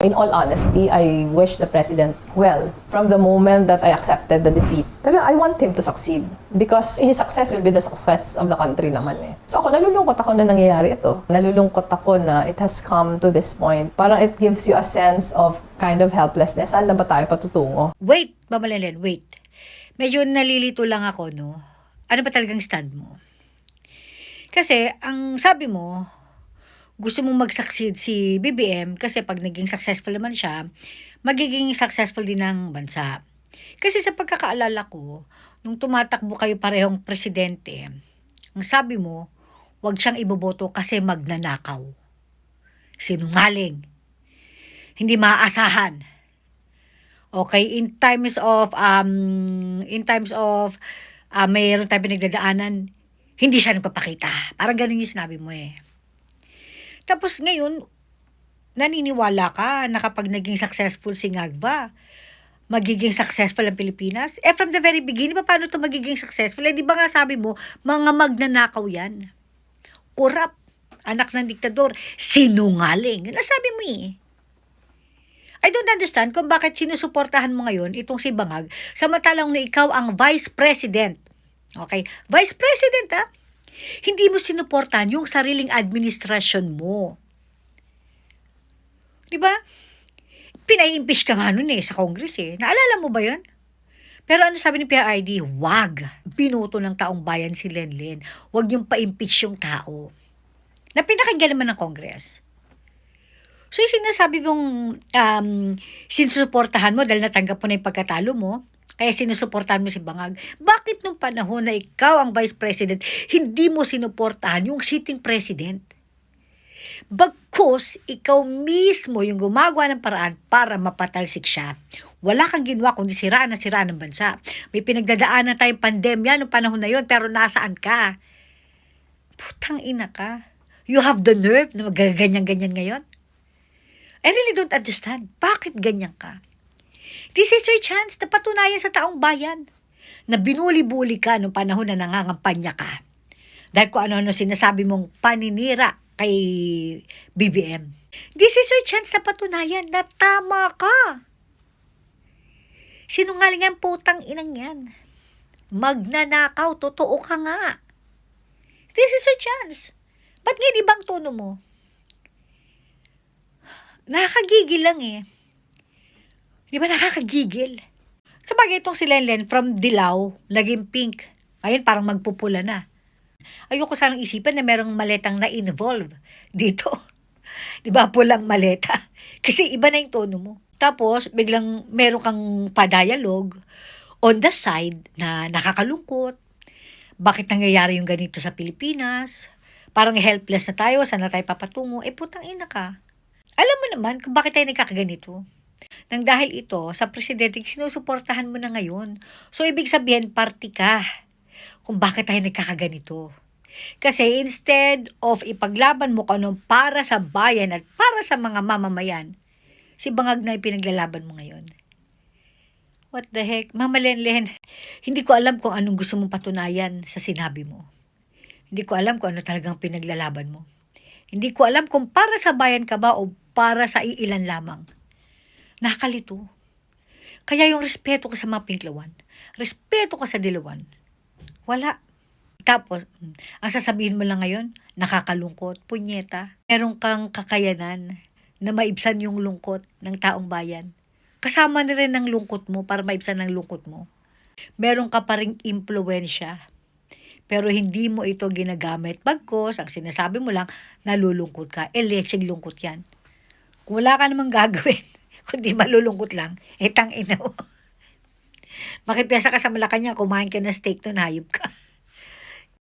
In all honesty, I wish the president well. From the moment that I accepted the defeat, I want him to succeed. Because his success will be the success of the country naman eh. So ako, nalulungkot ako na nangyayari ito. Nalulungkot ako na it has come to this point. Parang it gives you a sense of kind of helplessness. Saan na ba tayo patutungo? Wait, Mama Lelen, wait. Medyo nalilito lang ako, no? Ano ba talagang stand mo? Kasi, ang sabi mo, gusto mong mag-succeed si BBM kasi pag naging successful naman siya, magiging successful din ng bansa. Kasi sa pagkakaalala ko, nung tumatakbo kayo parehong presidente, ang sabi mo, huwag siyang iboboto kasi magnanakaw. Sinungaling. Hindi maaasahan. Okay, in times of mayroon tayo pinagdadaanan, hindi siya nagpapakita. Parang ganun yung sinabi mo eh. Tapos ngayon, naniniwala ka na kapag naging successful si Ngagba, magiging successful ang Pilipinas? Eh, from the very beginning, paano ito magiging successful? Eh, di ba nga sabi mo, mga magnanakaw yan. Corrupt, anak ng diktador, sinungaling. Yun ang sabi mo eh. I don't understand kung bakit sinusuportahan mo ngayon itong si Bangag, samantalang na ikaw ang Vice President. Okay? Vice President ha? Hindi mo sinuportahan yung sariling administrasyon mo. Di ba? Pinai-impeach ka nga nun eh, sa Congress eh. Naalala mo ba yun? Pero ano sabi ni PRRD? Wag. Binoto ng taong bayan si Lenlen. Wag yung pa-impeach yung tao. Na pinakinggan naman ng Congress. So yung sinasabi mong sinusuportahan mo dahil natanggap mo na yung pagkatalo mo, kaya sinusuportahan mo si Bangag. Bakit nung panahon na ikaw ang Vice President, hindi mo sinuportahan yung sitting President? Bagkus, ikaw mismo yung gumagawa ng paraan para mapatalsik siya. Wala kang ginawa kundi siraan ng bansa. May pinagdadaanan tayong pandemya noong panahon na yon, pero nasaan ka? Putang ina ka. You have the nerve na magaganyan-ganyan ngayon? I really don't understand. Bakit ganyan ka? This is your chance na patunayan sa taong bayan na binuli-buli ka noong panahon na nangangampanya ka. Dahil kung ano-ano sinasabi mong paninira kay BBM. This is your chance na patunayan na tama ka. Sinungaling ang putang inang yan. Magnanakaw, totoo ka nga. This is your chance. Ba't ngayon ibang tono mo? Nakakagigil lang eh. Di ba nakakagigil? Sabagay itong si Lenlen from dilaw, naging pink. Ayun, parang magpupula na. Ayoko sanang isipan na merong maletang na-involve dito. Di ba, pulang maleta. Kasi iba na yung tono mo. Tapos, biglang meron kang pa-dialogue on the side na nakakalungkot. Bakit nangyayari yung ganito sa Pilipinas? Parang helpless na tayo, saan na tayo papatungo? Eh, putang ina ka. Alam mo naman kung bakit tayo nagkakaganito. Nang dahil ito, sa presidente, sinusuportahan mo na ngayon. So, ibig sabihin, party ka kung bakit tayo nagkakaganito. Kasi instead of ipaglaban mo kung anong para sa bayan at para sa mga mamamayan, si Bangag na ipinaglalaban mo ngayon. What the heck? Mama Lenlen, hindi ko alam kung anong gusto mong patunayan sa sinabi mo. Hindi ko alam kung ano talagang pinaglalaban mo. Hindi ko alam kung para sa bayan ka ba o para sa iilan lamang. Nakalito. Kaya yung respeto ka sa mga pinklawan, respeto ka sa dilawan, wala. Tapos, ang sasabihin mo lang ngayon, nakakalungkot, punyeta. Meron kang kakayanan na maibsan yung lungkot ng taong bayan. Kasama na rin ang lungkot mo para maibsan ang lungkot mo. Meron ka pa ring impluwensya. Pero hindi mo ito ginagamit. Bagkos, ang sinasabi mo lang, nalulungkot ka. Lecheng lungkot yan. Kung wala ka namang gagawin, kundi malulungkot lang, tang ina mo. Makipiyasa ka sa Malacanang, kumain ka ng steak, hayop ka.